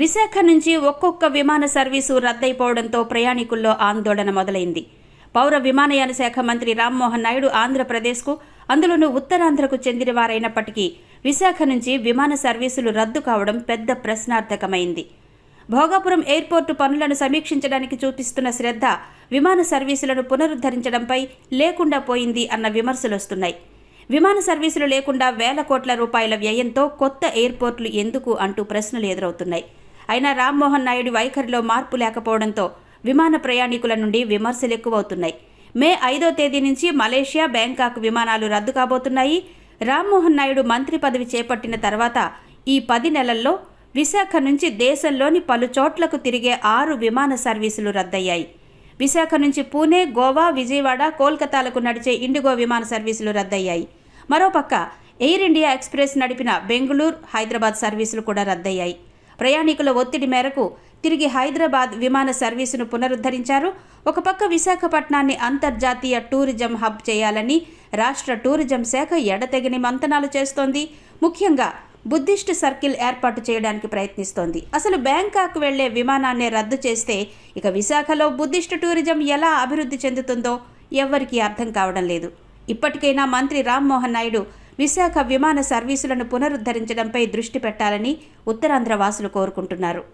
విశాఖ నుంచి ఒక్కొక్క విమాన సర్వీసు రద్దయిపోవడంతో ప్రయాణికుల్లో ఆందోళన మొదలైంది. పౌర విమానయాన శాఖ మంత్రి రామ్మోహన్ నాయుడు ఆంధ్రప్రదేశ్కు, అందులోనూ ఉత్తరాంధ్రకు చెందినవారైనప్పటికీ విశాఖ నుంచి విమాన సర్వీసులు రద్దు కావడం పెద్ద ప్రశ్నార్థకమైంది. భోగాపురం ఎయిర్పోర్టు పనులను సమీక్షించడానికి చూపిస్తున్న శ్రద్ధ విమాన సర్వీసులను పునరుద్ధరించడంపై లేకుండా పోయింది అన్న విమర్శలొస్తున్నాయి. విమాన సర్వీసులు లేకుండా వేల కోట్ల రూపాయల వ్యయంతో కొత్త ఎయిర్పోర్టులు ఎందుకు అంటూ ప్రశ్నలు ఎదురవుతున్నాయి. అయినా రామ్మోహన్ నాయుడు వైఖరిలో మార్పు లేకపోవడంతో విమాన ప్రయాణికుల నుండి విమర్శలు ఎక్కువవుతున్నాయి. మే 5వ తేదీ నుంచి మలేషియా, బ్యాంకాక్ విమానాలు రద్దు కాబోతున్నాయి. రామ్మోహన్ నాయుడు మంత్రి పదవి చేపట్టిన తర్వాత ఈ 10 నెలల్లో విశాఖ నుంచి దేశంలోని పలు చోట్లకు తిరిగే 6 విమాన సర్వీసులు రద్దయ్యాయి. విశాఖ నుంచి పూణే, గోవా, విజయవాడ, కోల్కతాలకు నడిచే ఇండిగో విమాన సర్వీసులు రద్దయ్యాయి. మరోపక్క ఎయిర్ ఇండియా ఎక్స్ప్రెస్ నడిపిన బెంగళూరు, హైదరాబాద్ సర్వీసులు కూడా రద్దయ్యాయి. ప్రయాణికుల ఒత్తిడి మేరకు తిరిగి హైదరాబాద్ విమాన సర్వీసును పునరుద్ధరించారు. ఒక పక్క విశాఖపట్నాన్ని అంతర్జాతీయ టూరిజం హబ్ చేయాలని రాష్ట్ర టూరిజం శాఖ ఎడతెగని మంతనాలు చేస్తోంది. ముఖ్యంగా బుద్ధిస్ట్ సర్కిల్ ఏర్పాటు చేయడానికి ప్రయత్నిస్తోంది. అసలు బ్యాంకాక్ వెళ్లే విమానాన్నే రద్దు చేస్తే ఇక విశాఖలో బుద్ధిస్ట్ టూరిజం ఎలా అభివృద్ధి చెందుతుందో ఎవ్వరికీ అర్థం కావడం లేదు. ఇప్పటికైనా మంత్రి రామ్మోహన్ నాయుడు విశాఖ విమాన సర్వీసులను పునరుద్ధరించడంపై దృష్టి పెట్టాలని ఉత్తరాంధ్ర వాసులు కోరుకుంటున్నారు.